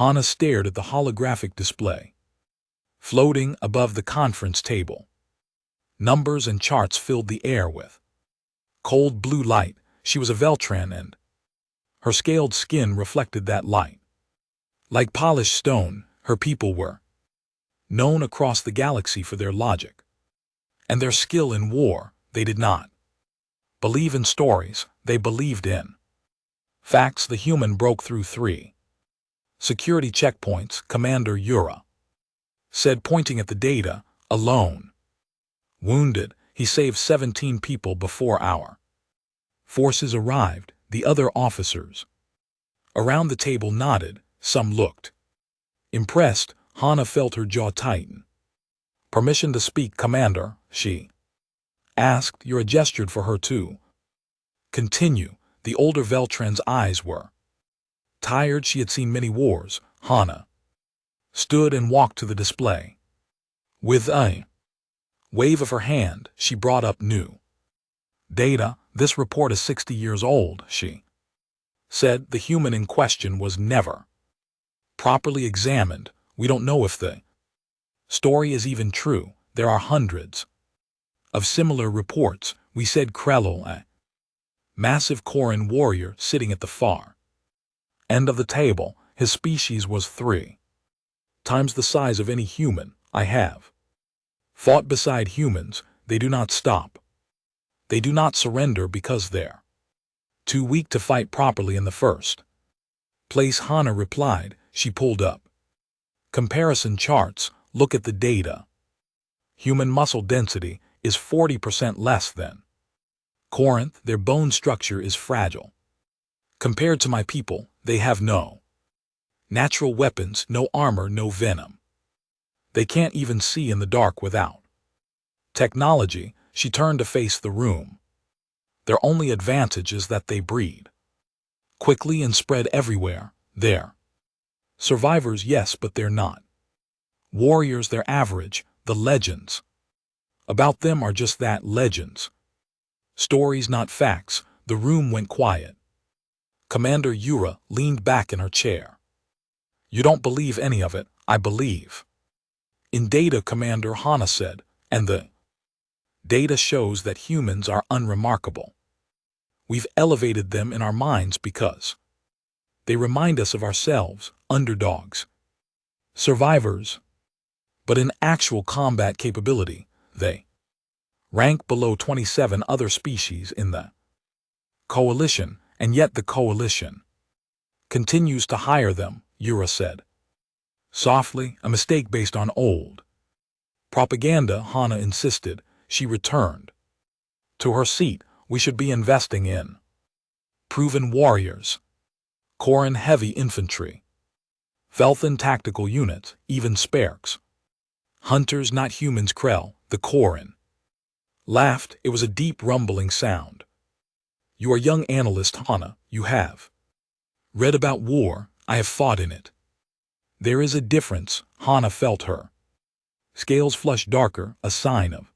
Hana stared at the holographic display. Floating above the conference table, numbers and charts filled the air with cold blue light. She was a Veltran, and her scaled skin reflected that light. Like polished stone, her people were known across the galaxy for their logic and their skill in war. They did not believe in stories, they believed in facts. The human broke through 3 security checkpoints, Commander Yura said, pointing at the data. Alone, wounded, he saved 17 people before our forces arrived. The other officers around the table nodded. Some looked impressed. Hana felt her jaw tighten. Permission to speak, Commander, she asked. Yura gestured for her to continue. The older Veltran's eyes were tired. She had seen many wars. Hana stood and walked to the display. With a wave of her hand, she brought up new data. This report is 60 years old, she said. The human in question was never properly examined. We don't know if the story is even true. There are hundreds of similar reports. We said. Krellel, a massive Koran warrior sitting at the far end of the table. His species was 3 times the size of any human. I have fought beside humans. They do not stop. They do not surrender because they're too weak to fight properly in the first place, Hana replied. She pulled up comparison charts. Look at the data. Human muscle density is 40% less than Corinth. Their bone structure is fragile. Compared to my people, they have no natural weapons, no armor, no venom. They can't even see in the dark without technology. She turned to face the room. Their only advantage is that they breed quickly and spread everywhere. They're survivors, yes, but they're not warriors. They're average. The legends about them are just that, legends. Stories, not facts. The room went quiet. Commander Yura leaned back in her chair. You don't believe any of it. I believe in data, Commander, Hana said, and the data shows that humans are unremarkable. We've elevated them in our minds because they remind us of ourselves, underdogs, survivors. But in actual combat capability, they rank below 27 other species in the coalition, and yet the coalition continues to hire them, Yura said softly. A mistake based on old propaganda, Hana insisted. She returned to her seat. We should be investing in proven warriors, Koran heavy infantry, Velthan tactical units, even Sparks. Hunters, not humans. Krell, the Koran, laughed. It was a deep rumbling sound. You are a young analyst, Hana. You have read about war. I have fought in it. There is a difference. Hana felt her scales flush darker, a sign of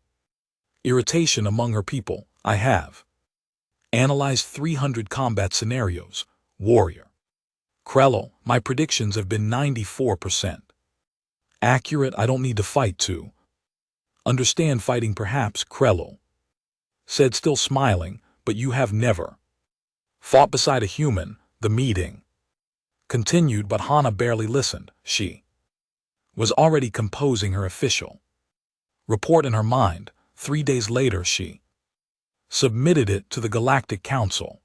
irritation among her people. I have analyzed 300 combat scenarios, warrior Krell. My predictions have been 94% accurate. I don't need to fight to understand fighting, perhaps, Krell said, still smiling, but you have never fought beside a human. The meeting continued, but Hana barely listened. She was already composing her official report in her mind. 3 days later, she submitted it to the Galactic Council.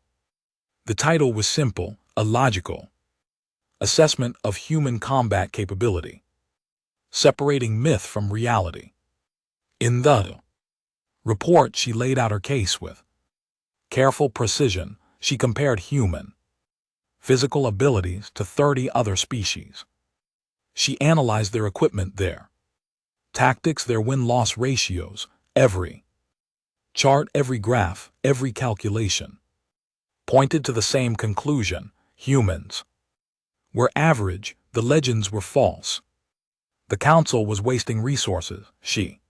The title was simple: a logical assessment of human combat capability, separating myth from reality. In the report, she laid out her case with careful precision. She compared human physical abilities to 30 other species. She analyzed their equipment, their tactics, their win-loss ratios, every chart, every graph, every calculation pointed to the same conclusion: humans were average, the legends were false. The council was wasting resources. She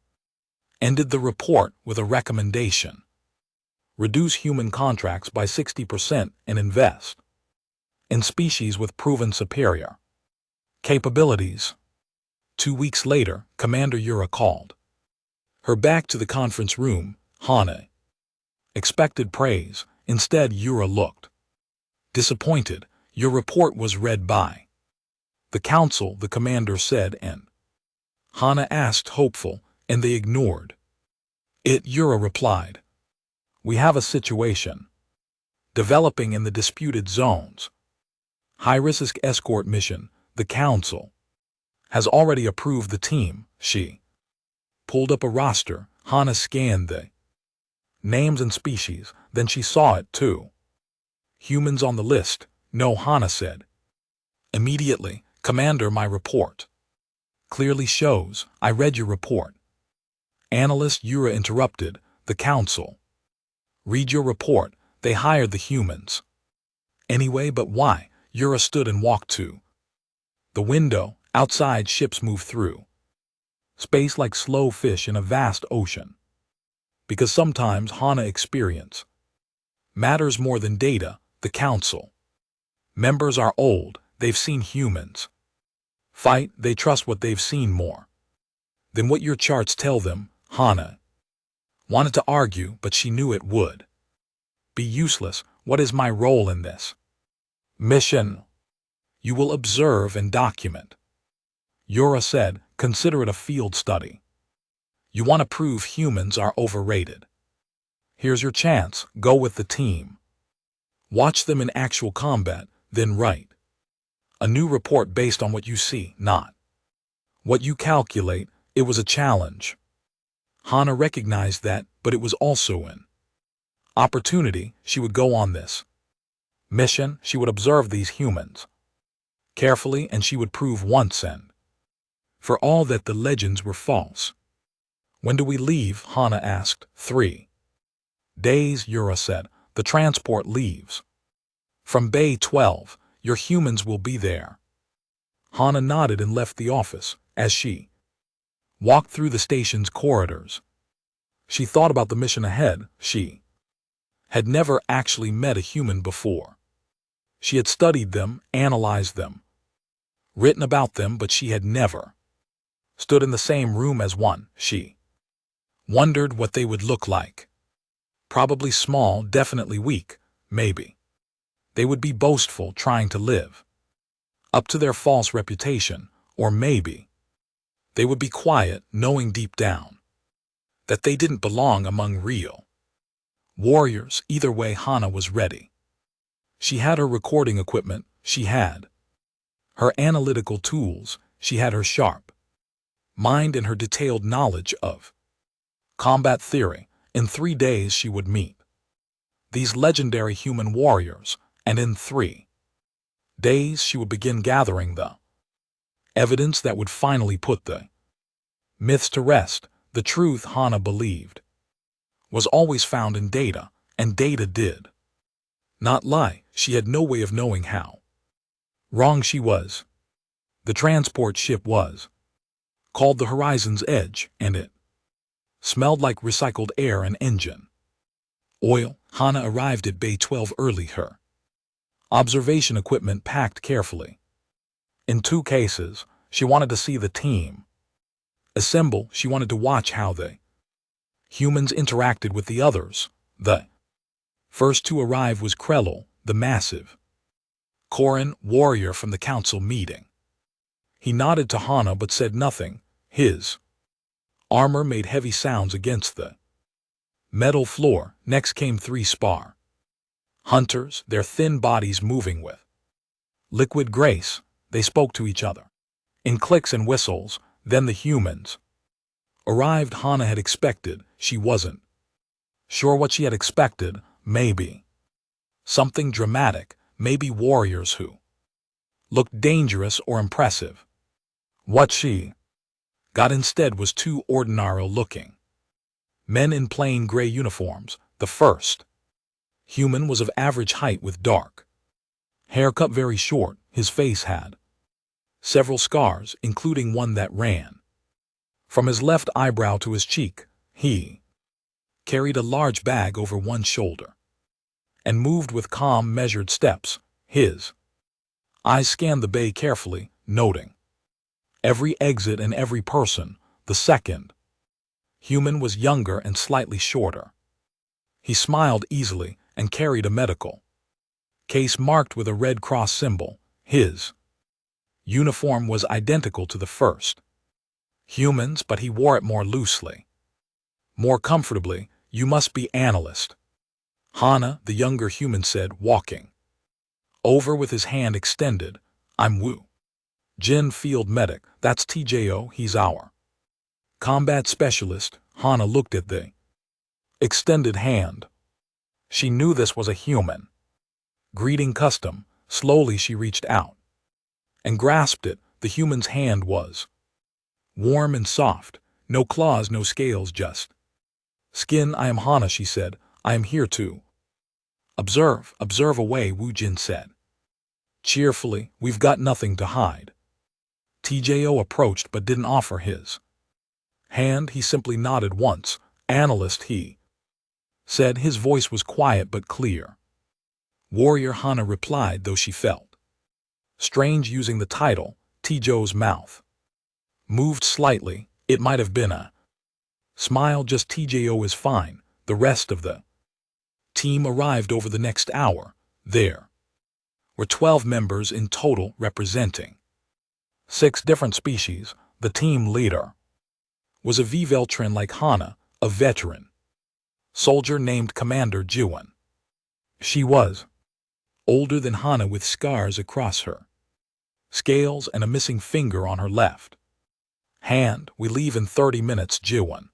ended the report with a recommendation: reduce human contracts by 60% and invest in species with proven superior Capabilities. 2 weeks later, Commander Yura called her back to the conference room. Hana expected praise. Instead, Yura looked disappointed. Your report was read by the council, the commander said, and Hana asked, hopeful, and they ignored it. Yura replied, we have a situation developing in the disputed zones. High-risk escort mission. The council has already approved the team. She pulled up a roster. Hana scanned the names and species, then she saw it too. Humans on the list. No, Hana said. Immediately, Commander, my report clearly shows. I read your report. Analyst Yura interrupted. The council read your report. They hired the humans anyway, but why? Yura stood and walked to the window. Outside, ships move through space like slow fish in a vast ocean. Because sometimes Hana experience matters more than data. The council members are old. They've seen humans fight. They trust what they've seen more than what your charts tell them. Hana wanted to argue, but she knew it would be useless. What is my role in this mission? You will observe and document. Yura said, consider it a field study. You want to prove humans are overrated. Here's your chance. Go with the team. Watch them in actual combat, then write a new report based on what you see, not what you calculate. It was a challenge. Hana recognized that, but it was also an opportunity. She would go on this mission. She would observe these humans carefully, and she would prove once and for all that the legends were false. When do we leave? Hana asked. 3 days, Yura said. The transport leaves from Bay 12. Your humans will be there. Hana nodded and left the office. As she walked through the station's corridors, she thought about the mission ahead. She had never actually met a human before. She had studied them, analyzed them, written about them, but she had never stood in the same room as one. She wondered what they would look like. Probably small, definitely weak, maybe. They would be boastful, trying to live up to their false reputation, or maybe they would be quiet, knowing deep down that they didn't belong among real warriors. Either way, Hana was ready. She had her recording equipment, she had her analytical tools, she had her sharp mind and her detailed knowledge of combat theory. In 3 days she would meet these legendary human warriors, and in 3 days she would begin gathering the evidence that would finally put the myths to rest. The truth, Hana believed, was always found in data, and data did not lie. She had no way of knowing how wrong she was. The transport ship was called the Horizon's Edge, and it smelled like recycled air and engine oil. Hana arrived at Bay 12 early, her observation equipment packed carefully. In 2 cases, she wanted to see the team assemble. She wanted to watch how the humans interacted with the others. The first to arrive was Krellel, the massive Koran warrior from the council meeting. He nodded to Hana but said nothing. His armor made heavy sounds against the metal floor. Next came 3 spar hunters, their thin bodies moving with liquid grace. They spoke to each other in clicks and whistles. Then the humans arrived. Hana had expected. She wasn't sure what she had expected. Maybe something dramatic, maybe warriors who looked dangerous or impressive. What she got instead was 2 ordinary-looking men in plain gray uniforms. The first human was of average height with dark hair cut very short. His face had several scars, including one that ran from his left eyebrow to his cheek. He carried a large bag over one shoulder and moved with calm, measured steps. His eyes scanned the bay carefully. noting every exit and every person. The second human was younger and slightly shorter. He smiled easily and carried a medical case marked with a Red Cross symbol. His uniform was identical to the first human's, but he wore it more loosely, more comfortably. You must be analyst, Hana, the younger human said, walking over with his hand extended. I'm Wu Jin, field medic. That's TJO, he's our combat specialist. Hana looked at the extended hand. She knew this was a human greeting custom. Slowly she reached out and grasped it. The human's hand was warm and soft. No claws, no scales, just skin. I am Hana, she said. I am here to observe. Observe away, Wu Jin said cheerfully. We've got nothing to hide. TJO approached but didn't offer his hand. He simply nodded once. Analyst, he said. His voice was quiet but clear. Warrior, Hana replied, though she felt strange using the title. TJO's mouth moved slightly. It might have been a smile. Just TJO is fine. The rest of the team arrived over the next hour. There were 12 members in total, representing 6 different species. The team leader was a veteran like Hana, a veteran soldier named Commander Juan. She was older than Hana, with scars across her scales and a missing finger on her left hand. We leave in 30 minutes, Juan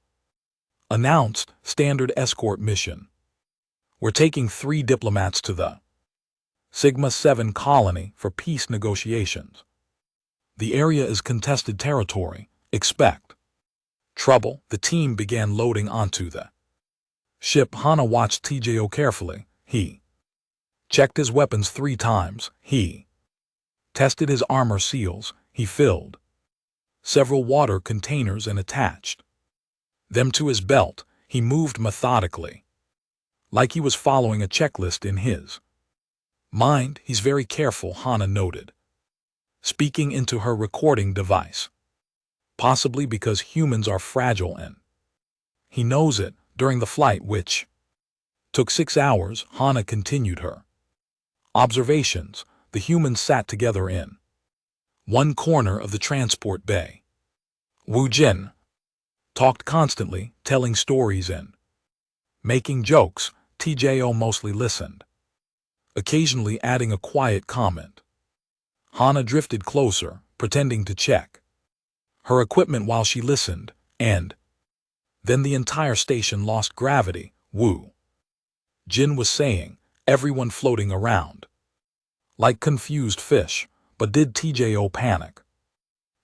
announced. Standard escort mission. We're taking 3 diplomats to the Sigma-7 colony for peace negotiations. The area is contested territory. Expect trouble. The team began loading onto the ship. Hana watched TJO carefully. He checked his weapons 3 times. He tested his armor seals. He filled several water containers and attached them to his belt. He moved methodically, like he was following a checklist in his mind. He's very careful, Hana noted, speaking into her recording device. Possibly because humans are fragile and he knows it. During the flight, which took 6 hours, Hana continued her observations. The humans sat together in one corner of the transport bay. Wu Jin talked constantly, telling stories and making jokes. TJO mostly listened, occasionally adding a quiet comment. Hana drifted closer, pretending to check her equipment while she listened, and then the entire station lost gravity. Wu Jin was saying, everyone floating around like confused fish. But did TJO panic?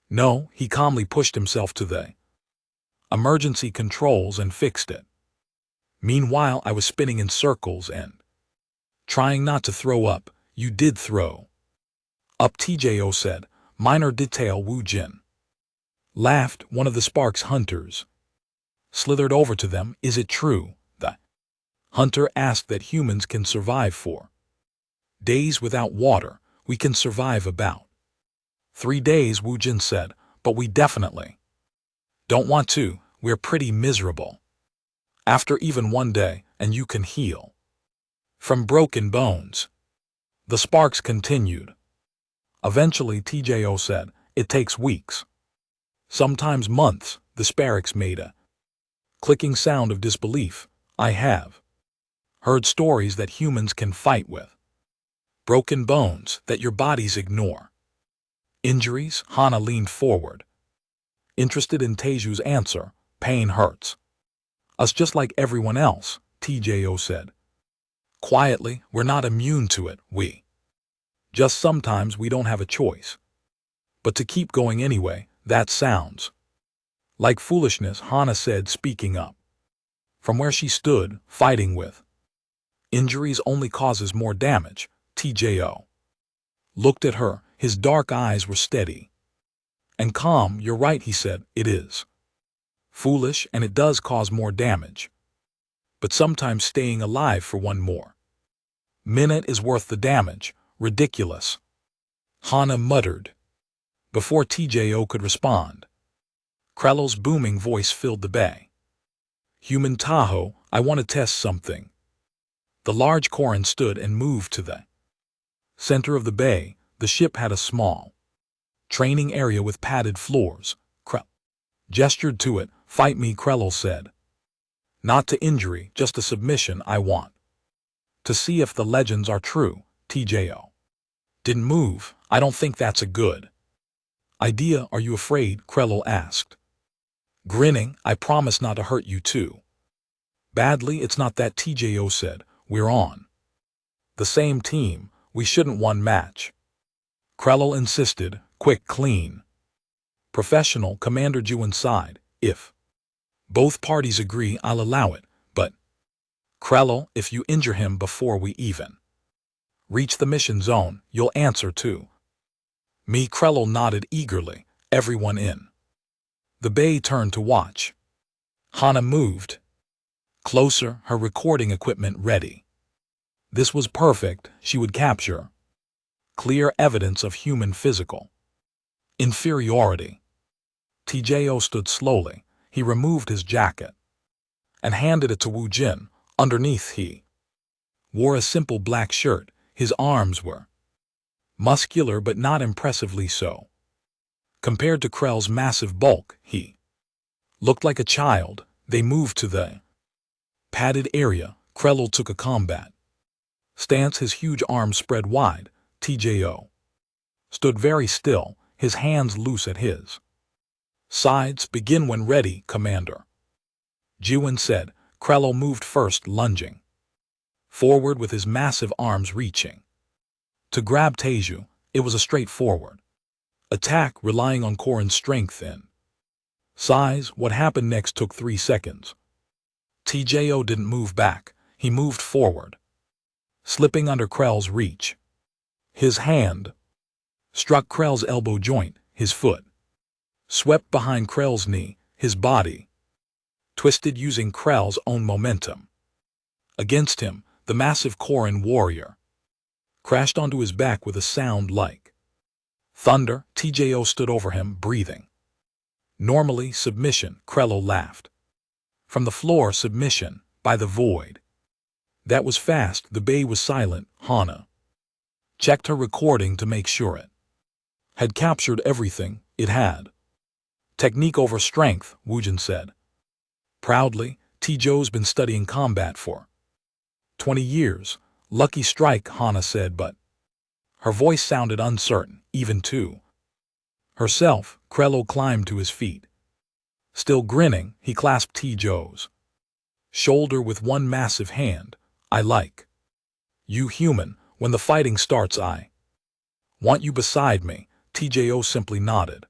No, he calmly pushed himself to the emergency controls and fixed it. Meanwhile, I was spinning in circles and trying not to throw up. You did throw up, TJO said. Minor detail, Wu Jin laughed. One of the Sparks hunters slithered over to them. Is it true, the hunter asked, that humans can survive for days without water? We can survive about 3 days, Wu Jin said, but we definitely don't want to. We're pretty miserable after even 1 day, and you can heal from broken bones. The Sparks continued. Eventually, TJO said, it takes weeks, sometimes months. The Sparks made a clicking sound of disbelief. I have heard stories that humans can fight with broken bones that your bodies ignore. Injuries? Hana leaned forward, interested in Teju's answer. Pain hurts us just like everyone else, TJO said quietly. We're not immune to it. We just sometimes we don't have a choice but to keep going anyway. That sounds like foolishness, Hana said, speaking up from where she stood. Fighting with injuries only causes more damage. TJO looked at her. His dark eyes were steady and calm. You're right, he said. It is foolish and it does cause more damage. But sometimes staying alive for 1 more minute is worth the damage. Ridiculous, Hana muttered. Before TJO could respond, Krell's booming voice filled the bay. Human Tahoe, I want to test something. The large Koran stood and moved to the center of the bay. The ship had a small training area with padded floors. Krell gestured to it. Fight me, Krell said. Not to injury, just a submission. I want to see if the legends are true. TJO didn't move. I don't think that's a good idea. Are you afraid? Krell asked, grinning. I promise not to hurt you too badly. It's not that, TJO said. We're on the same team. We shouldn't one match. Krell insisted. Quick, clean, professional. Commander Ju sighed. If both parties agree, I'll allow it, but Krell, if you injure him before we even reach the mission zone, you'll answer to me. Krell nodded eagerly. Everyone in the bay turned to watch. Hana moved closer, her recording equipment ready. This was perfect. She would capture clear evidence of human physical inferiority. TJO stood slowly. He removed his jacket and handed it to Wu Jin. Underneath he wore a simple black shirt. His arms were muscular but not impressively so. Compared to Krell's massive bulk, he looked like a child. They moved to the padded area. Krell took a combat stance, his huge arms spread wide. TJO stood very still, his hands loose at his sides. Begin when ready, Commander Ju said. Krell moved first, lunging forward with his massive arms reaching to grab Teju. It was a straightforward attack, relying on Koran's strength and size. What happened next took 3 seconds. TJO didn't move back. He moved forward, slipping under Krell's reach. His hand struck Krell's elbow joint. His foot swept behind Krell's knee. His body twisted, using Krell's own momentum against him. The massive Koran warrior crashed onto his back with a sound like thunder. TJO stood over him, breathing normally. Submission, Krell laughed. From the floor, submission, by the void. That was fast. The bay was silent. Hana checked her recording to make sure it had captured everything. It had. Technique over strength, Wu Jin said proudly. TJO's been studying combat for 20 years. Lucky strike, Hana said, but her voice sounded uncertain, even to herself. Krell climbed to his feet. Still grinning, he clasped TJO's shoulder with one massive hand. I like you, human. When the fighting starts, I want you beside me. TJO simply nodded.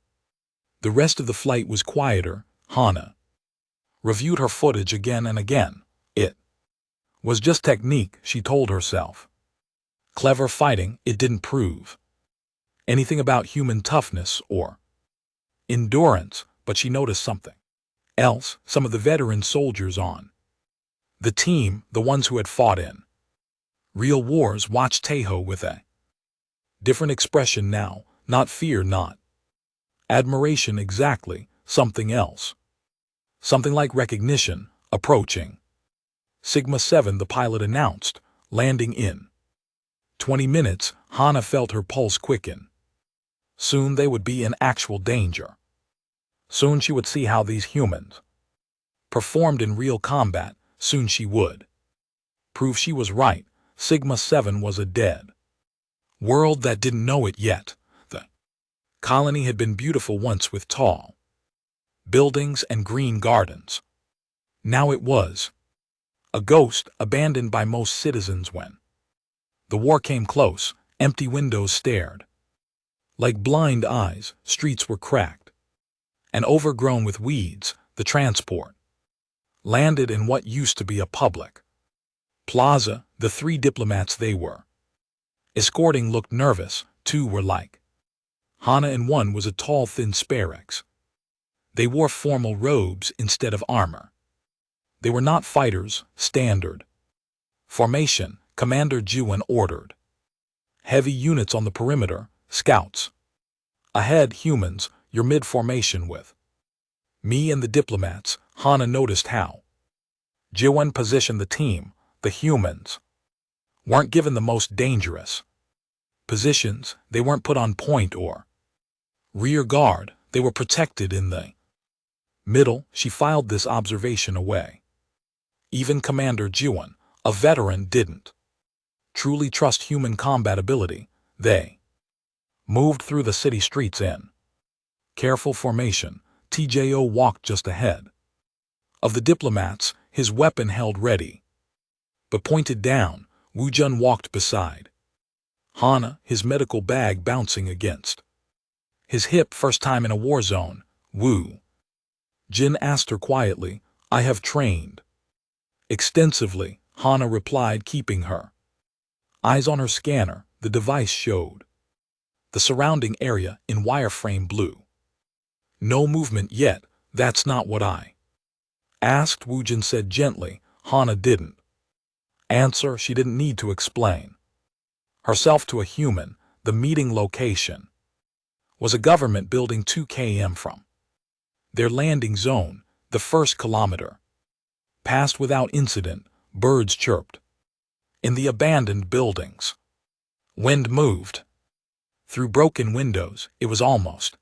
The rest of the flight was quieter. Hana reviewed her footage again and again. It was just technique, she told herself. Clever fighting. It didn't prove anything about human toughness or endurance, but she noticed something else. Some of the veteran soldiers on the team, the ones who had fought in real wars, watched Tejo with a different expression now. Not fear, not admiration exactly, something else. Something like recognition. Approaching Sigma 7, the pilot announced, landing in 20 minutes. Hana felt her pulse quicken. Soon they would be in actual danger. Soon she would see how these humans performed in real combat. Soon she would prove she was right. Sigma 7 was a dead world that didn't know it yet. The colony had been beautiful once, with tall buildings and green gardens. Now it was a ghost, abandoned by most citizens. When the war came close, empty windows stared like blind eyes. Streets were cracked and overgrown with weeds. The transport landed in what used to be a public plaza. The 3 diplomats they were escorting looked nervous. 2 were like Hana and 1 was a tall, thin Sparex. They wore formal robes instead of armor. They were not fighters. Standard formation, Commander Ju ordered heavy units on the perimeter. Scouts Ahead, humans, you're mid-formation with me and the diplomats. Hana noticed how Jiwon positioned the team. The humans weren't given the most dangerous positions. They weren't put on point or rear guard. They were protected in the middle. She filed this observation away. Even Commander Jiwon, a veteran, didn't truly trust human combat ability. They moved through the city streets in careful formation. TJO walked just ahead of the diplomats, his weapon held ready, but pointed down. Woo-jun walked beside Hana, his medical bag bouncing against his hip. First time in a war zone, Woo-jin asked her quietly. I have trained extensively, Hana replied, keeping her eyes on her scanner. The device showed the surrounding area in wireframe blue. No movement yet. That's not what I asked, Woo-jin said gently. Hana didn't answer. She didn't need to explain herself to a human. The meeting location was a government building 2 km from their landing zone. The first kilometer passed without incident. Birds chirped in the abandoned buildings. Wind moved through broken windows. It was almost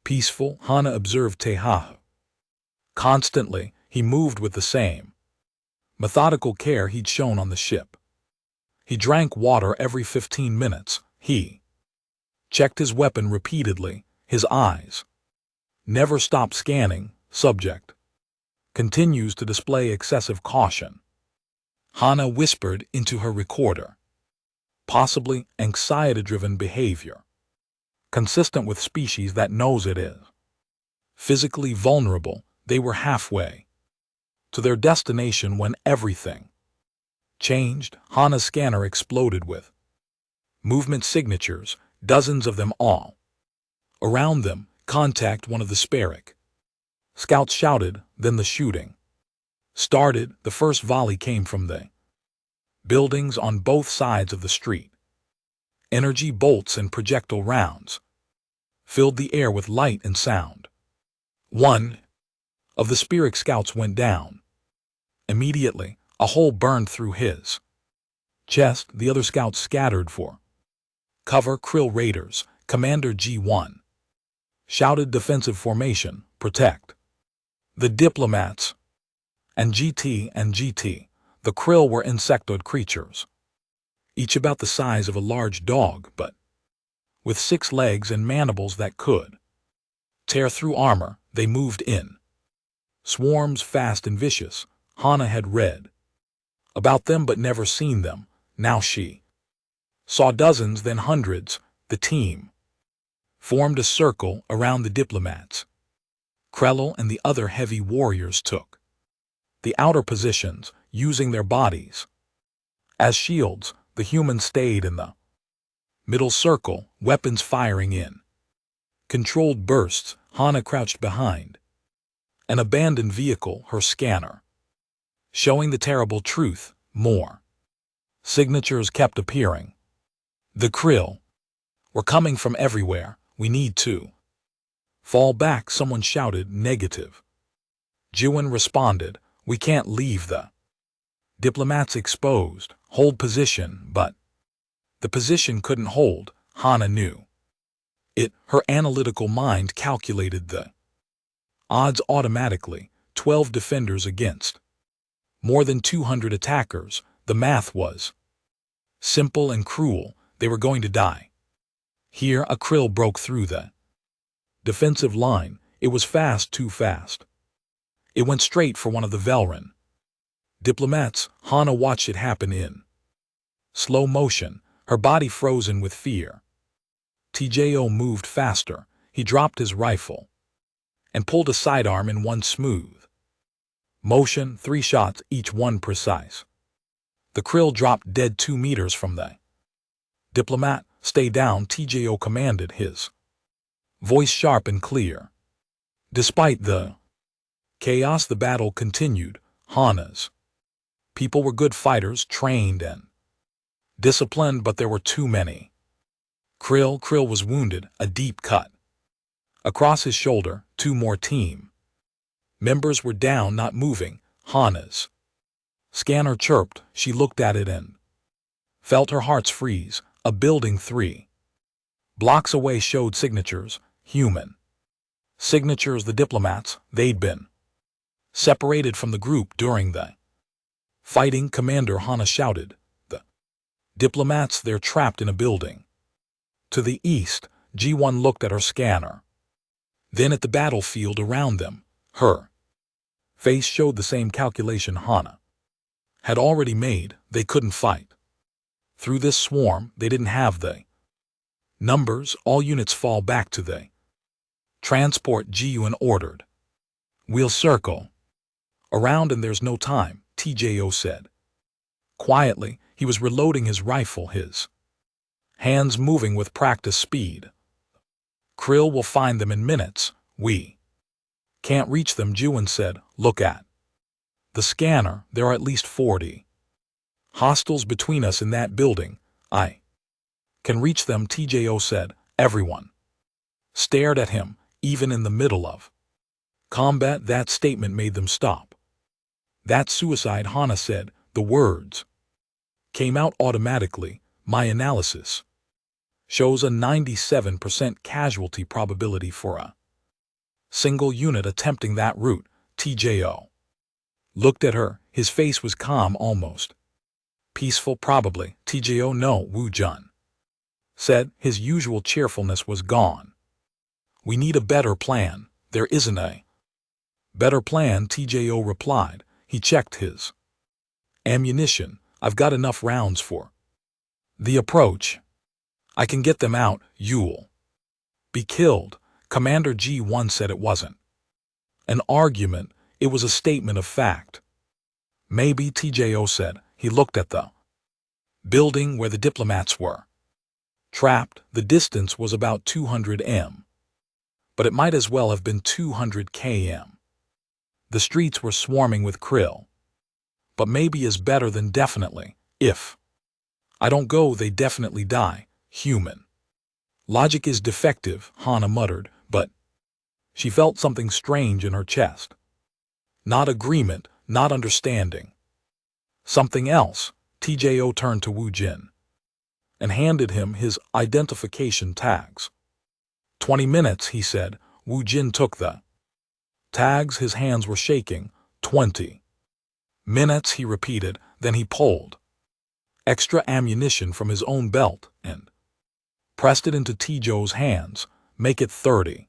peaceful. Hana observed Taeha. Constantly, he moved with the same methodical care he'd shown on the ship. He drank water every 15 minutes. He checked his weapon repeatedly. His eyes never stopped scanning. Subject continues to display excessive caution, Hana whispered into her recorder. Possibly anxiety-driven behavior, consistent with species that knows it is physically vulnerable. They were halfway to their destination when everything changed. Hana's scanner exploded with movement signatures, dozens of them all around them. Contact one of the Sparrow scouts shouted. Then the shooting started. The first volley came from the buildings on both sides of the street. Energy bolts and projectile rounds filled the air with light and sound. One of the Sparrow scouts went down. Immediately, a hole burned through his chest. The other scouts scattered for cover. Krill Raiders, Commander G1 shouted. Defensive formation, protect the diplomats. And GT, the Krill were insectoid creatures, each about the size of a large dog, but with 6 legs and mandibles that could tear through armor. They moved in swarms, fast and vicious. Hana had read about them but never seen them. Now she saw dozens, then hundreds. The team formed a circle around the diplomats. Krell and the other heavy warriors took the outer positions, using their bodies as shields. The humans stayed in the middle circle, weapons firing in controlled bursts. Hana crouched behind an abandoned vehicle, her scanner showing the terrible truth. More signatures kept appearing. The Krill were coming from everywhere. We need to fall back, someone shouted. Negative, Jiwon responded. We can't leave the diplomats exposed. Hold position. But the position couldn't hold. Hana knew it. Her analytical mind calculated the odds automatically. 12 defenders against more than 200 attackers. The math was simple and cruel. They were going to die. Here, a Krill broke through the defensive line. It was fast, too fast. It went straight for one of the Velran diplomats. Hana watched it happen in slow motion, her body frozen with fear. TJO moved faster. He dropped his rifle and pulled a sidearm in one smooth motion. 3 shots, each one precise. The Krill dropped dead 2 meters from the diplomat. Stay down, TJO commanded, his voice sharp and clear. Despite the chaos, the battle continued. Hana's people were good fighters, trained and disciplined, but there were too many Krill was wounded, a deep cut. Across his shoulder, 2 more team members were down, not moving. Hana's scanner chirped. She looked at it and felt her heart's freeze. A building 3 blocks away showed signatures, human signatures. The diplomats, they'd been separated from the group during the fighting. Commander Hana shouted. The diplomats, they're trapped in a building to the east. G1 looked at her scanner, then at the battlefield around them. Her face showed the same calculation Hana had already made. They couldn't fight through this swarm. They didn't have the numbers. All units fall back to the transport. G1 ordered. We'll circle around and there's no time, TJO said. Quietly, he was reloading his rifle, his hands moving with practice speed. Krill will find them in minutes. We can't reach them, Juan said. Look at the scanner. There are at least 40 hostiles between us in that building. I can reach them, TJO said. Everyone stared at him, even in the middle of combat. That statement made them stop. That's suicide, Hana said. The words came out automatically. My analysis shows a 97% casualty probability for a single unit attempting that route. TJO looked at her. His face was calm, almost peaceful. Probably, TJO. No, Wu Jun said. His usual cheerfulness was gone. We need a better plan. There isn't a better plan, TJO replied. He checked his ammunition. I've got enough rounds for the approach. I can get them out. You'll be killed. Commander G1 said. It wasn't an argument, it was a statement of fact. Maybe, TJO said. He looked at the building where the diplomats were trapped. The distance was about 200 m, but it might as well have been 200 km. The streets were swarming with Krill. But maybe is better than definitely. If I don't go, they definitely die. Human logic is defective, Hana muttered, but she felt something strange in her chest. Not agreement, not understanding. Something else. TJO turned to Wu Jin and handed him his identification tags. 20 minutes, he said. Wu Jin took the tags. His hands were shaking. 20 minutes, he repeated. Then he pulled extra ammunition from his own belt and pressed it into TJO's hands. Make it 30.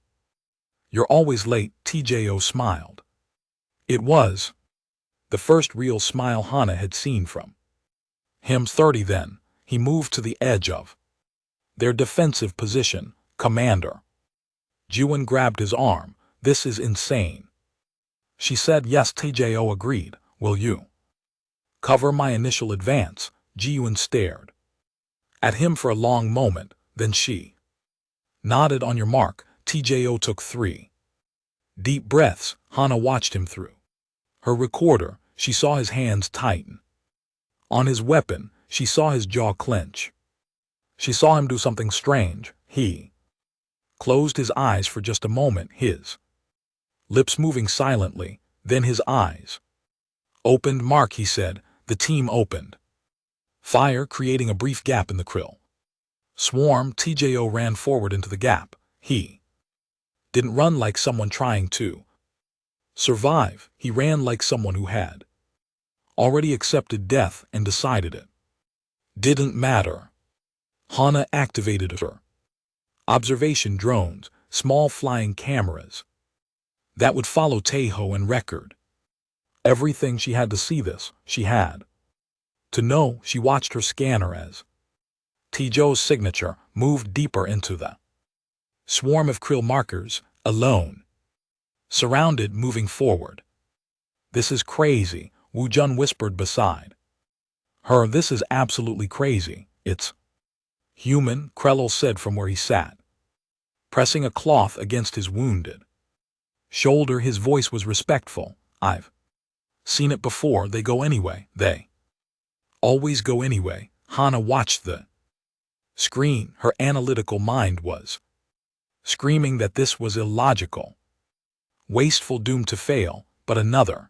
You're always late, TJO smiled. It was the first real smile Hana had seen from him. 30 then. He moved to the edge of their defensive position. Commander Juan grabbed his arm. This is insane, she said. Yes, TJO agreed. Will you cover my initial advance? Juan stared at him for a long moment. Then she nodded. On your mark. TJO took 3 deep breaths. Hana watched him through her recorder. She saw his hands tighten on his weapon. She saw his jaw clench. She saw him do something strange. He closed his eyes for just a moment, his lips moving silently. Then his eyes opened. Mark, he said. The team opened fire, creating a brief gap in the Krill swarm. TJO ran forward into the gap. He didn't run like someone trying to survive. He ran like someone who had already accepted death and decided it didn't matter. Hana activated her observation drones, small flying cameras that would follow Taeho and record everything. She had to see this. She had to know. She watched her scanner as TJO's signature moved deeper into the swarm of Krill markers, alone, surrounded, moving forward. This is crazy, Wu Jun whispered beside her. This is absolutely crazy. It's human, Krell said from where he sat, pressing a cloth against his wounded shoulder. His voice was respectful. I've seen it before. They go anyway. They always go anyway. Hana watched the Screen, her analytical mind was screaming that this was illogical, wasteful, doomed to fail, but another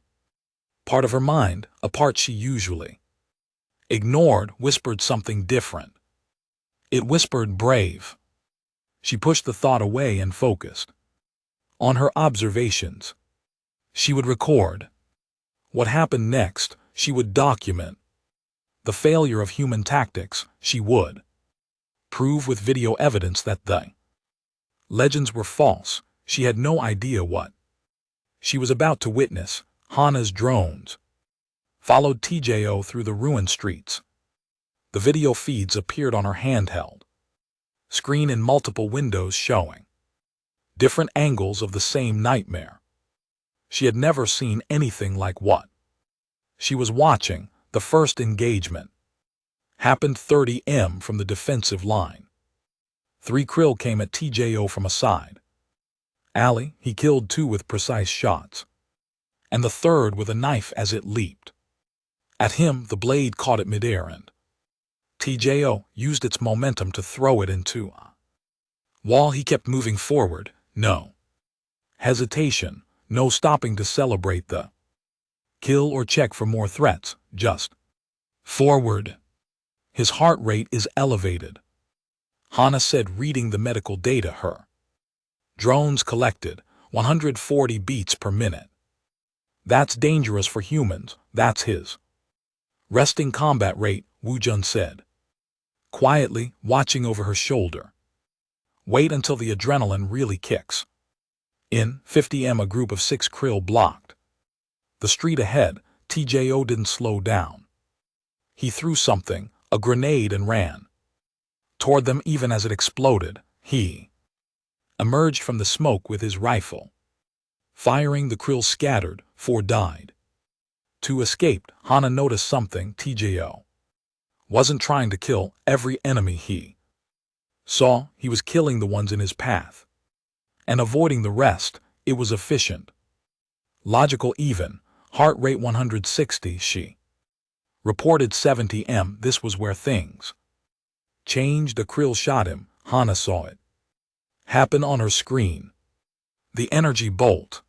part of her mind, a part she usually ignored, whispered something different. It whispered brave. She pushed the thought away and focused on her observations. She would record what happened next. She would document the failure of human tactics. She would prove with video evidence that the legends were false. She had no idea what she was about to witness. Hana's drones followed TJO through the ruined streets. The video feeds appeared on her handheld screen in multiple windows showing different angles of the same nightmare. She had never seen anything like what she was watching. The first engagement happened 30 m from the defensive line. 3 krill came at TJO from a side alley. He killed 2 with precise shots, and the third with a knife as it leaped at him. The blade caught it midair and TJO used its momentum to throw it into a wall. He kept moving forward, no hesitation, no stopping to celebrate the kill or check for more threats, just forward. His heart rate is elevated, Hana said, reading the medical data. Her drones collected 140 beats per minute. That's dangerous for humans. That's his resting combat rate, Woo-jun said, quietly, watching over her shoulder. Wait until the adrenaline really kicks in. 50 m. A group of 6 krill blocked the street ahead. TJO didn't slow down. He threw something, a grenade, and ran toward them. Even as it exploded, he emerged from the smoke with his rifle, firing. The krill scattered. 4 died. 2 escaped. Hana noticed something. TJO wasn't trying to kill every enemy he saw. He was killing the ones in his path and avoiding the rest. It was efficient, logical, even. Heart rate 160. She reported 70 m. This was where things changed. A krill shot him. Hana saw it happen on her screen. The energy bolt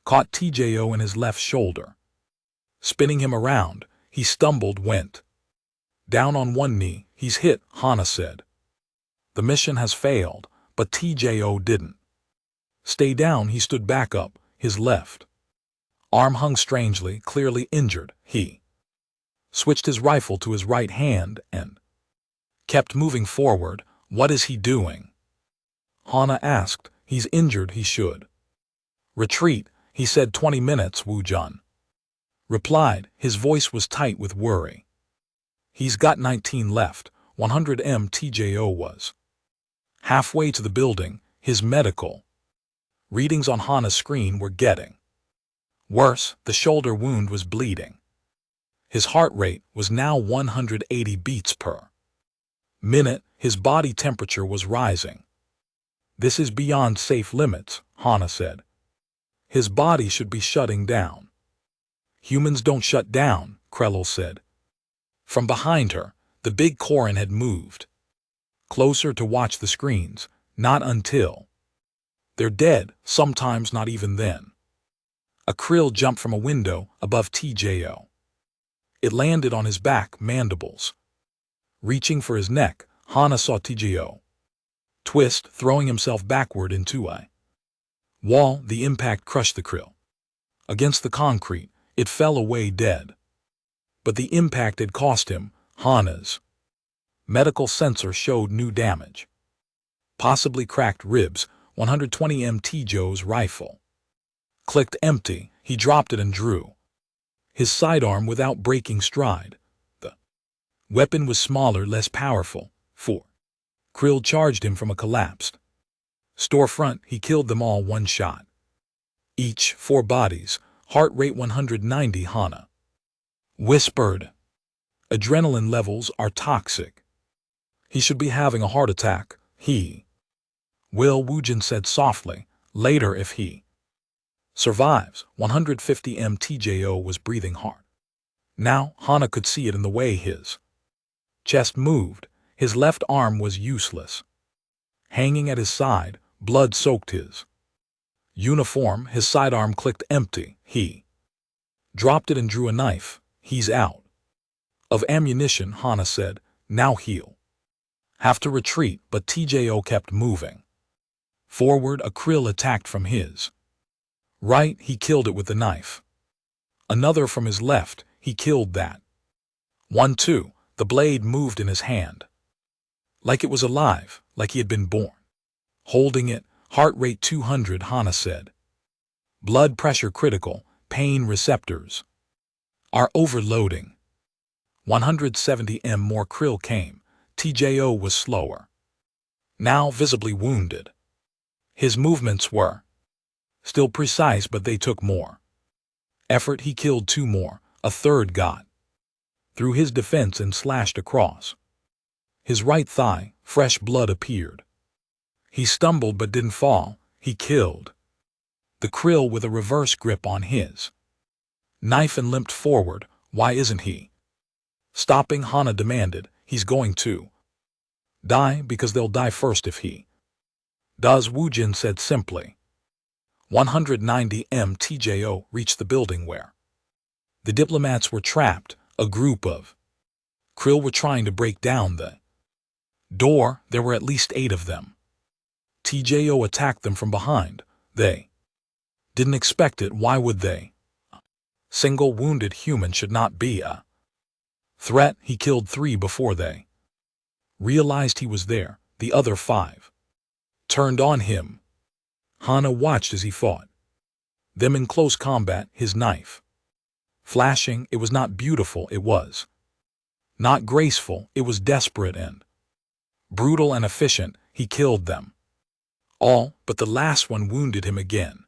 caught TJO in his left shoulder, spinning him around. He stumbled, went down on one knee. He's hit, Hana said. The mission has failed, but TJO didn't stay down. He stood back up. His left arm hung strangely, clearly injured. He switched his rifle to his right hand and kept moving forward. What is he doing? Hana asked. He's injured. He should retreat, he said. 20 minutes, Woo-jun replied. His voice was tight with worry. He's got 19 left. 100 m. TJO was halfway to the building. His medical readings on Hana's screen were getting worse. The shoulder wound was bleeding. His heart rate was now 180 beats per minute. His body temperature was rising. This is beyond safe limits, Hana said. His body should be shutting down. Humans don't shut down, Krellel said. From behind her, the big Koran had moved closer to watch the screens. Not until they're dead, sometimes not even then. A krill jumped from a window above TJO. It landed on his back, mandibles reaching for his neck. Hana saw TJO twist, throwing himself backward into a wall. The impact crushed the krill against the concrete. It fell away dead. But the impact had cost him. Hana's medical sensor showed new damage, possibly cracked ribs. 120 m. TJO's rifle clicked empty. He dropped it and drew his sidearm without breaking stride. The weapon was smaller, less powerful. 4 krill charged him from a collapsed storefront. He killed them all, one shot each. 4 bodies. Heart rate 190. Hana whispered. Adrenaline levels are toxic. He should be having a heart attack. He will, Woo-jun said softly. Later, if he survives. 150 m. TJO was breathing hard. Now, Hana could see it in the way his chest moved. His left arm was useless. Hanging at his side, blood soaked his uniform. His sidearm clicked empty. He dropped it and drew a knife. He's out of ammunition, Hana said. Now he'll have to retreat, but TJO kept moving forward. A krill attacked from his right. He killed it with the knife. Another from his left. He killed that one too. The blade moved in his hand like it was alive, like he had been born. Holding it, heart rate 200, Hana said. Blood pressure critical, pain receptors are overloading. 170 more krill came. TJO was slower, now visibly wounded. His movements were still precise, but they took more effort. He killed 2 more. A third got through his defense and slashed across his right thigh. Fresh blood appeared. He stumbled but didn't fall. He killed the krill with a reverse grip on his knife and limped forward. Why isn't he stopping? Hana demanded. He's going to die because they'll die first if he does, Woojin said simply. 190 TJO reached the building where the diplomats were trapped. A group of krill were trying to break down the door. There were at least 8 of them. TJO attacked them from behind. They didn't expect it. Why would they? A single wounded human should not be a threat. He killed 3 before they realized he was there. The other 5 turned on him. Hana watched as he fought them in close combat, his knife flashing. It was not beautiful. It was not graceful. It was desperate and brutal and efficient. He killed them all, but the last one wounded him again.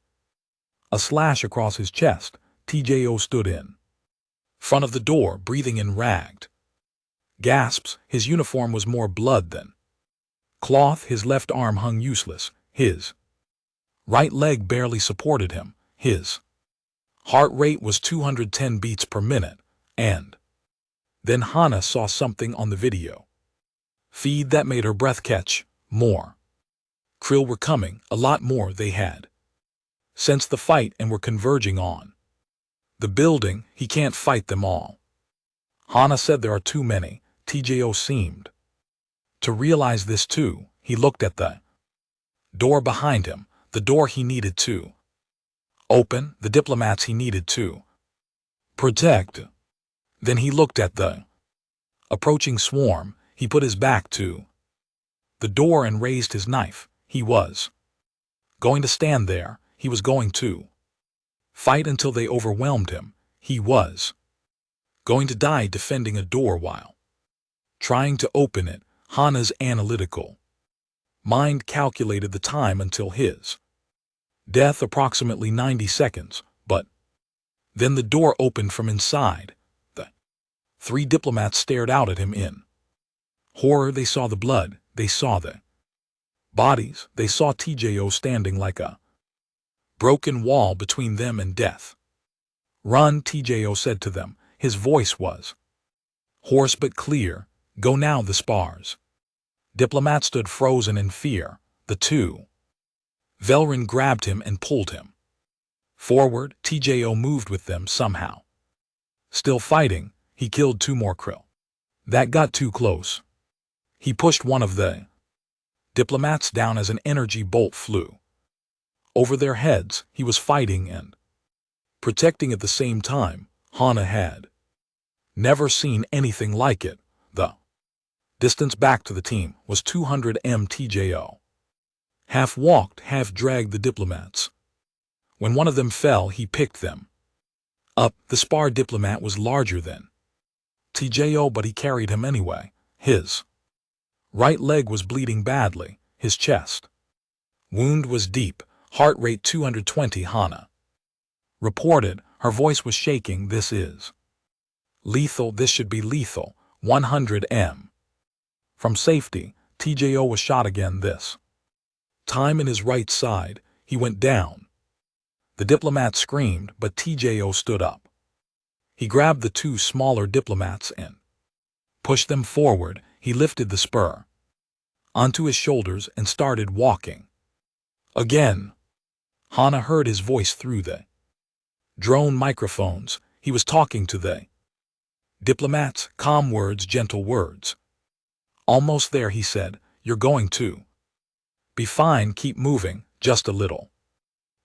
A slash across his chest. TJO stood in front of the door, breathing in ragged gasps. His uniform was more blood than cloth. His left arm hung useless. His right leg barely supported him. His heart rate was 210 beats per minute. And then Hana saw something on the video feed that made her breath catch. More krill were coming, a lot more. They had sensed the fight and were converging on the building. He can't fight them all, Hana said. There are too many. TJO seemed to realize this too. He looked at the door behind him, the door he needed to open, the diplomats he needed to protect. Then he looked at the approaching swarm. He put his back to the door and raised his knife. He was going to stand there. He was going to fight until they overwhelmed him. He was going to die defending a door while trying to open it. Hana's analytical mind calculated the time until his death, approximately 90 seconds, but then the door opened from inside. The 3 diplomats stared out at him in horror. They saw the blood. They saw the bodies. They saw TJO standing like a broken wall between them and death. Run, TJO said to them. His voice was hoarse but clear. Go now. The spars diplomats stood frozen in fear. The 2 Velrin grabbed him and pulled him forward. TJO moved with them somehow. Still fighting, he killed 2 more krill. That got too close. He pushed one of the diplomats down as an energy bolt flew over their heads. He was fighting and protecting at the same time. Hana had never seen anything like it. The distance back to the team was 200 TJO half walked, half dragged the diplomats. When one of them fell, he picked them up. The spar diplomat was larger than TJO, but he carried him anyway. His right leg was bleeding badly. His chest wound was deep. Heart rate 220, Hana reported. Her voice was shaking. This is lethal. This should be lethal. 100 From safety, TJO was shot again, this time in his right side. He went down. The diplomat screamed, but TJO stood up. He grabbed the 2 smaller diplomats and pushed them forward. He lifted the spur onto his shoulders and started walking. Again, Hana heard his voice through the drone microphones. He was talking to the diplomats, calm words, gentle words. Almost there, he said. You're going to be fine, keep moving, just a little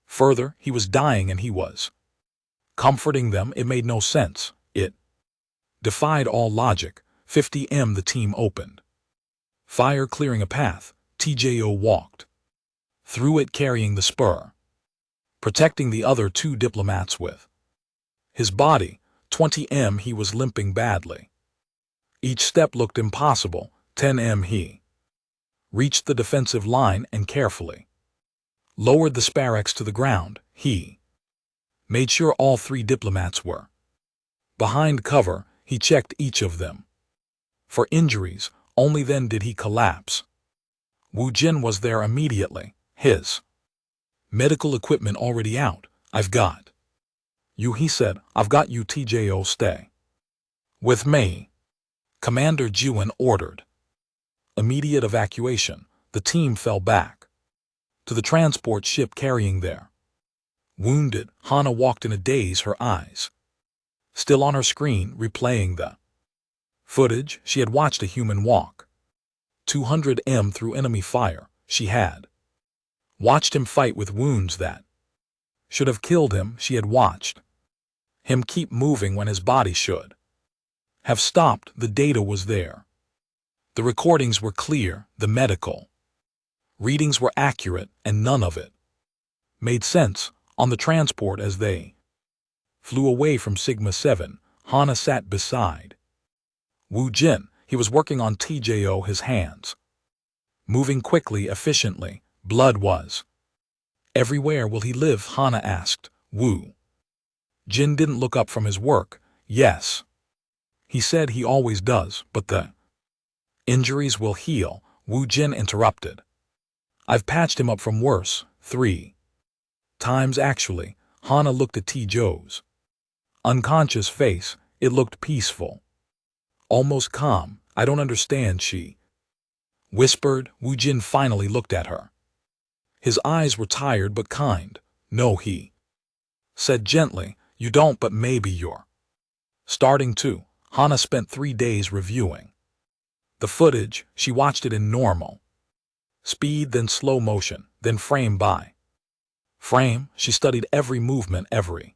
further. He was dying and he was comforting them. It made no sense. It defied all logic. 50 the team opened fire, clearing a path. TJO walked through it carrying the spur, protecting the other two diplomats with his body. 20 he was limping badly. Each step looked impossible. 10 he reached the defensive line and carefully lowered the Sparex to the ground. He made sure all three diplomats were behind cover. He checked each of them for injuries. Only then did he collapse. Wu Jin was there immediately, his medical equipment already out. I've got you, he said. I've got you. TJO, stay with me. Commander Juan ordered immediate evacuation. The team fell back to the transport ship carrying their wounded. Hana walked in a daze, her eyes still on her screen, replaying the footage. She had watched a human walk 200 through enemy fire. She had watched him fight with wounds that should have killed him. She had watched him keep moving when his body should have stopped. The data was there. The recordings were clear. The medical readings were accurate, and none of it made sense. On the transport as they flew away from Sigma 7, Hana sat beside Wu Jin. He was working on TJO, his hands moving quickly, efficiently. Blood was everywhere. Will he live? Hana asked. Wu Jin didn't look up from his work. Yes, he said, he always does, but the injuries will heal. Wu Jin interrupted. I've patched him up from worse 3 times actually. Hana looked at TJO's unconscious face. It looked peaceful, almost calm. I don't understand, she whispered. Wu Jin finally looked at her. His eyes were tired but kind. No, he said gently. You don't, but maybe you're starting to. Hana spent 3 days reviewing the footage. She watched it in normal speed, then slow motion, then frame by frame. She studied every movement, every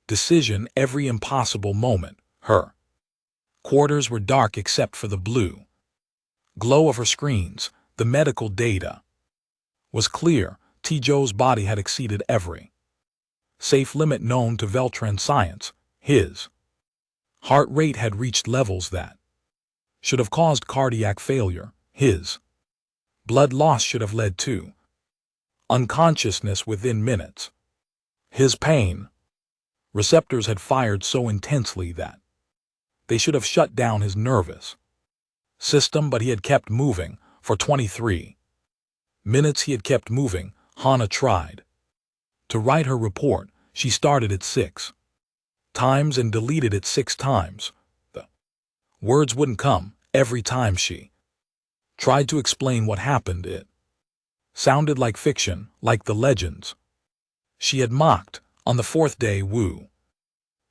decision, every impossible moment. Her quarters were dark except for the blue glow of her screens. The medical data was clear. TJO's body had exceeded every safe limit known to Veltran science. His heart rate had reached levels that should have caused cardiac failure. His blood loss should have led to unconsciousness within minutes. His pain receptors had fired so intensely that they should have shut down his nervous system, but he had kept moving. For 23 minutes he had kept moving. Hana tried to write her report. She started it 6 times and deleted it 6 times. The words wouldn't come. Every time she tried to explain what happened, it sounded like fiction, like the legends she had mocked. On the 4th day, Wu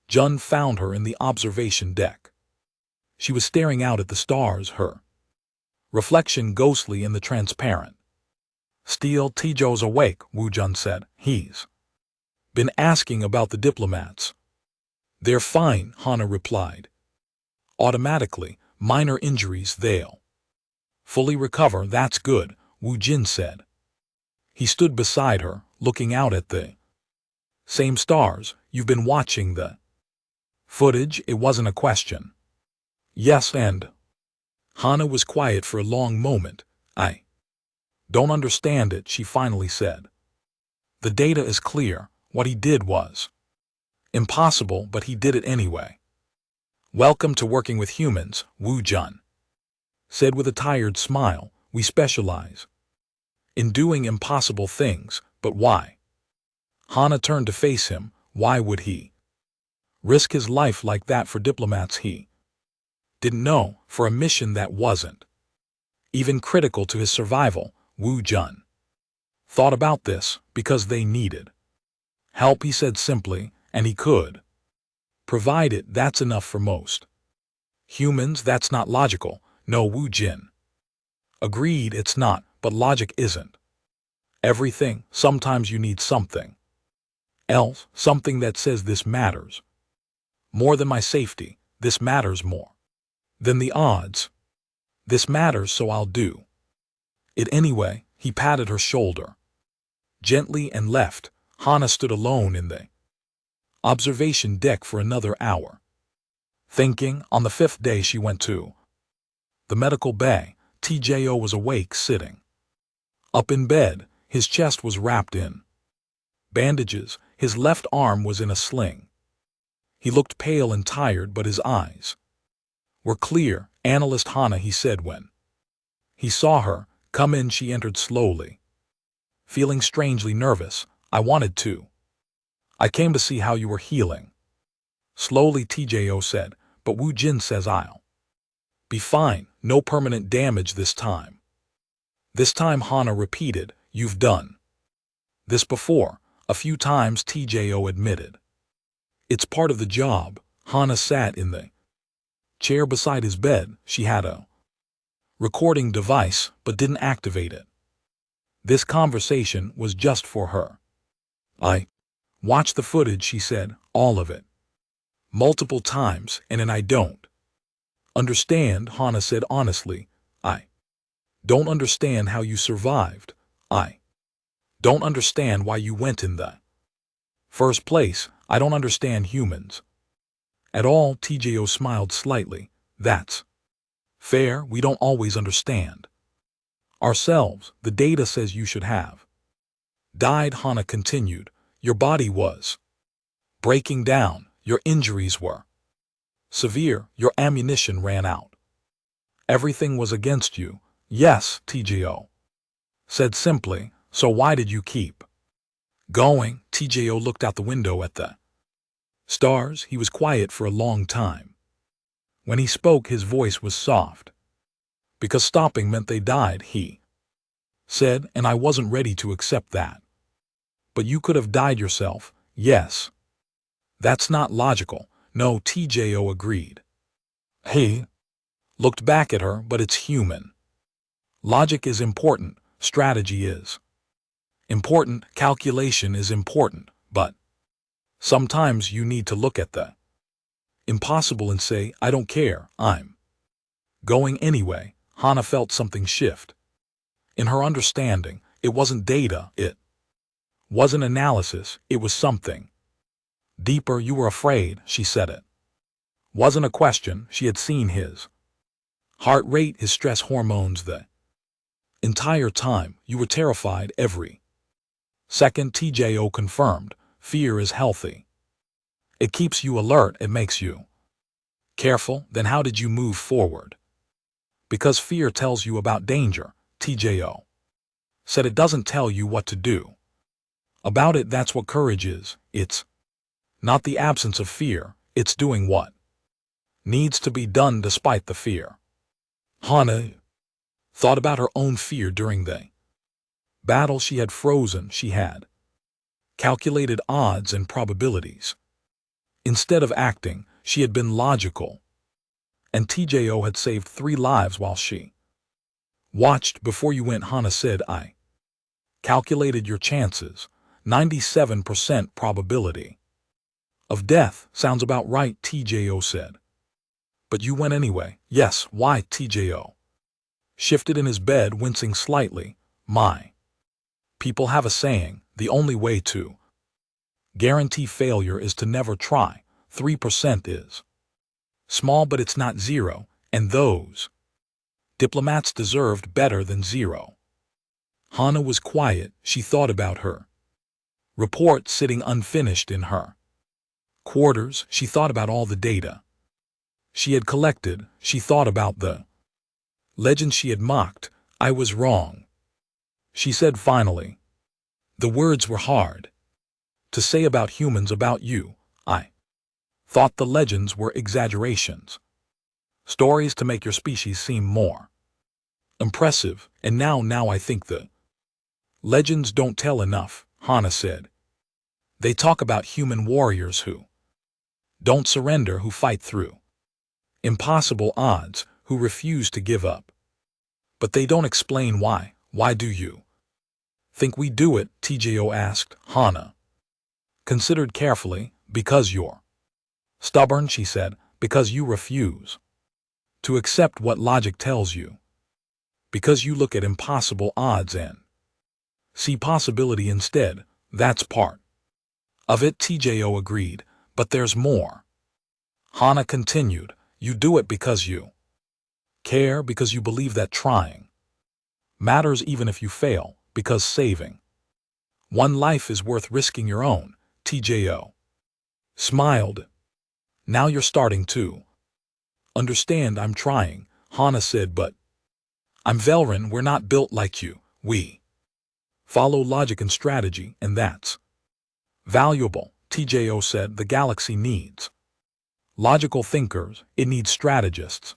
Jun found her in the observation deck. She was staring out at the stars, her reflection ghostly in the transparent steel. TJO's awake, Wu Jun said. He's been asking about the diplomats. They're fine, Hana replied. Automatically, minor injuries, they'll fully recover. That's good, Wu Jin said. He stood beside her, looking out at the same stars. You've been watching the footage? It wasn't a question. Yes, and Hana was quiet for a long moment. I don't understand it, she finally said. The data is clear. What he did was impossible, but he did it anyway. Welcome to working with humans, Wu Jun said with a tired smile. We specialize in doing impossible things, but why? Hana turned to face him. Why would he risk his life like that for diplomats? He didn't know, for a mission that wasn't even critical to his survival. Wu Jun thought about this because they needed help, he said simply, and he could provide it. That's enough for most humans. That's not logical. No, Wu Jin agreed. It's not, but logic isn't everything. Sometimes you need something else, something that says this matters more than my safety. This matters more than the odds. This matters, so I'll do it anyway. He patted her shoulder gently and left. Hana stood alone in the observation deck for another hour, thinking. On the 5th day she went to the medical bay. TJO was awake, sitting up in bed. His chest was wrapped in bandages. His left arm was in a sling. He looked pale and tired, but his eyes were clear. Analyst Hana, he said when he saw her come in. She entered slowly, feeling strangely nervous. I came to see how you were healing. Slowly, TJO said, but Wu Jin says I'll be fine. No permanent damage this time. This time, Hana repeated. You've done this before. A few times, TJO admitted. It's part of the job. Hana sat in the chair beside his bed. She had a recording device, but didn't activate it. This conversation was just for her. I watched the footage, she said, all of it, multiple times, and I don't understand, Hana said honestly. I don't understand how you survived. I don't understand why you went in the first place. I don't understand humans at all. TJO smiled slightly. That's fair. We don't always understand ourselves. The data says you should have died, Hana continued. Your body was breaking down. Your injuries were severe. Your ammunition ran out. Everything was against you. Yes, TJO said simply. So why did you keep going? TJO looked out the window at the stars. He was quiet for a long time. When he spoke, his voice was soft. Because stopping meant they died, he said, and I wasn't ready to accept that. But you could have died yourself. Yes. That's not logical. No, TJO agreed. He looked back at her, but it's human. Logic is important. Strategy is important. Calculation is important. But sometimes you need to look at the impossible and say, I don't care. I'm going anyway. Hana felt something shift in her understanding. It wasn't data. It wasn't analysis. It was something deeper. You were afraid, she said. It wasn't a question. She had seen his heart rate, his stress hormones the entire time. You were terrified every second. TJO confirmed. Fear is healthy. It keeps you alert. It makes you careful. Then how did you move forward? Because fear tells you about danger. TJO said it doesn't tell you what to do about it. That's what courage is. It's not the absence of fear. It's doing what needs to be done despite the fear. Hana thought about her own fear during the battle. She had frozen. She had calculated odds and probabilities. Instead of acting, she had been logical. And TJO had saved 3 lives while she watched. Before you went, Hana said, I calculated your chances. 97% probability of death. Sounds about right, TJO said. But you went anyway. Yes, why? TJO shifted in his bed, wincing slightly. My people have a saying, the only way to guarantee failure is to never try. 3% is small, but it's not 0, and those diplomats deserved better than 0. Hana was quiet. She thought about her report sitting unfinished in her quarters. She thought about all the data she had collected. She thought about the legend she had mocked. I was wrong, she said finally. The words were hard to say about humans, about you. I thought the legends were exaggerations. Stories to make your species seem more impressive, and now I think the legends don't tell enough, Hana said. They talk about human warriors who don't surrender, who fight through impossible odds, who refuse to give up. But they don't explain why. Why do you think we do it? TJO asked. Hana considered carefully. Because you're stubborn, she said. Because you refuse to accept what logic tells you. Because you look at impossible odds and see possibility instead. That's part of it, TJO agreed. But there's more. Hana continued. You do it because you care, because you believe that trying matters even if you fail, because saving one life is worth risking your own. TJO smiled. Now you're starting to understand. I'm trying, Hana said, but I'm Velrin. We're not built like you. We follow logic and strategy, and that's valuable, TJO said. The galaxy needs logical thinkers, it needs strategists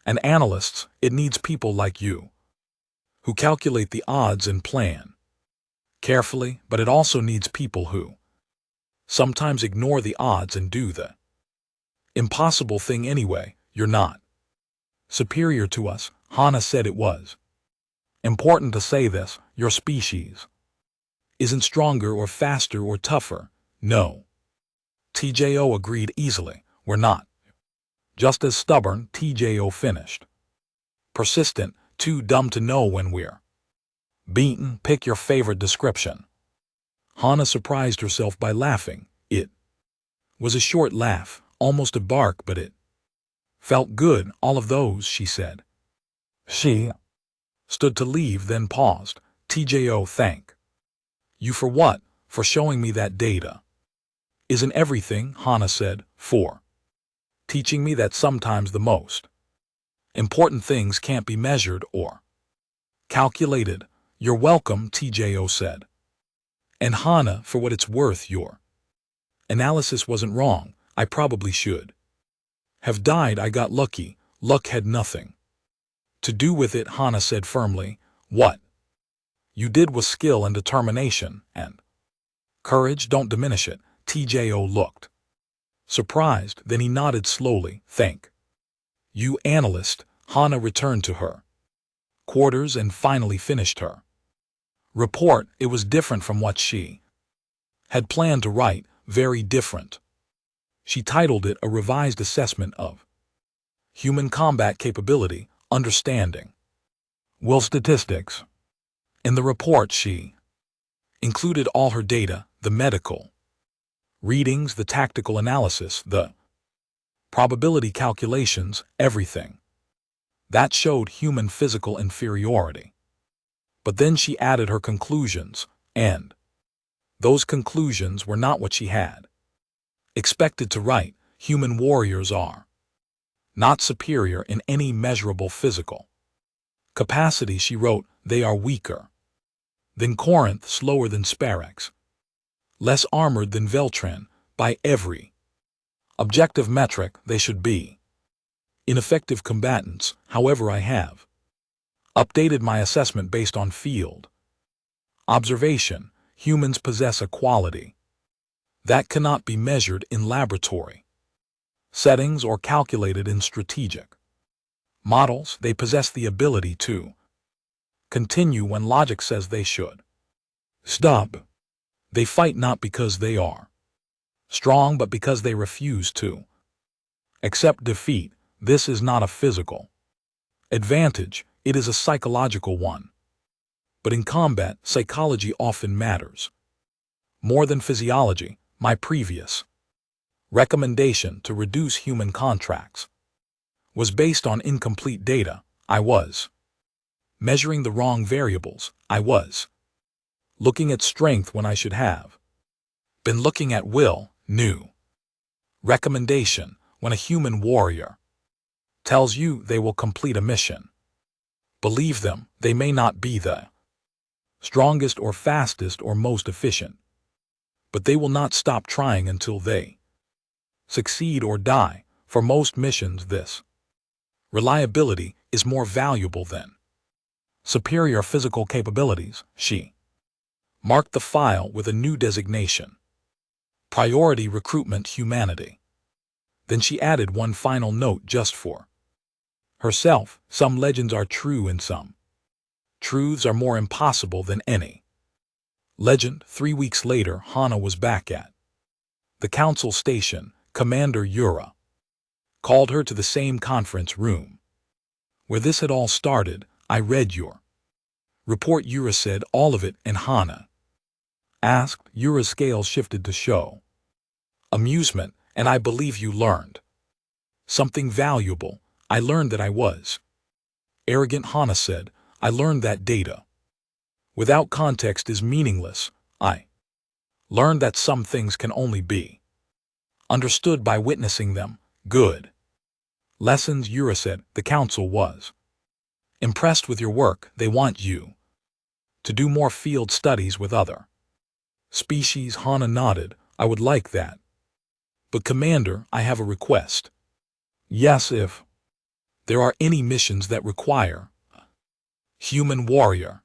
and analysts, it needs people like you who calculate the odds and plan carefully, but it also needs people who sometimes ignore the odds and do the impossible thing anyway. You're not superior to us, Hana said. It was important to say this. Your species isn't stronger or faster or tougher. No. TJO agreed easily. We're not just as stubborn, TJO finished. Persistent, too dumb to know when we're beaten. Pick your favorite description. Hana surprised herself by laughing. It was a short laugh, almost a bark, but it felt good. All of those, she said. She stood to leave, then paused. TJO, thank you for what? For showing me that data isn't everything, Hana said. For teaching me that sometimes the most important things can't be measured or calculated. You're welcome, TJO said. And Hana, for what it's worth, your analysis wasn't wrong. I probably should have died. I got lucky. Luck had nothing to do with it, Hana said firmly. What you did was skill and determination and courage. Don't diminish it. TJO looked surprised, then he nodded slowly. Thank you, analyst. Hana returned to her quarters and finally finished her report. It was different from what she had planned to write, very different. She titled it A Revised Assessment of Human Combat Capability, Understanding Will Statistics. In the report, she included all her data, the medical readings, the tactical analysis, the probability calculations, everything that showed human physical inferiority. But then she added her conclusions, and those conclusions were not what she had expected to write. Human warriors are not superior in any measurable physical capacity, she wrote. They are weaker than Corinth, slower than Sparax, less armored than Veltran. By every objective metric, they should be ineffective combatants. However, I have updated my assessment based on field observation. Humans possess a quality that cannot be measured in laboratory settings or calculated in strategic models. They possess the ability to continue when logic says they should stop. They fight not because they are strong, but because they refuse to accept defeat. This is not a physical advantage, it is a psychological one. But in combat, psychology often matters more than physiology. My previous recommendation to reduce human contracts was based on incomplete data. I was measuring the wrong variables. I was looking at strength when I should have been looking at will. New recommendation: when a human warrior tells you they will complete a mission, believe them. They may not be the strongest or fastest or most efficient, but they will not stop trying until they succeed or die. For most missions, this Reliability is more valuable than superior physical capabilities. She marked the file with a new designation. Priority recruitment humanity. Then she added one final note just for herself. Some legends are true and some truths are more impossible than any legend. 3 weeks later, Hana was back at the council station. Commander Yura called her to the same conference room where this had all started. I read your report, Yura said. All of it? And Hana asked. Yura's scale shifted to show amusement. And I believe you learned something valuable. I learned that I was arrogant, Hana said. I learned that data without context is meaningless. I learned that some things can only be understood by witnessing them. Good lessons, Yura said. The council was impressed with your work. They want you to do more field studies with other species. Hana nodded. I would like that. But Commander, I have a request. Yes, if there are any missions that require a human warrior,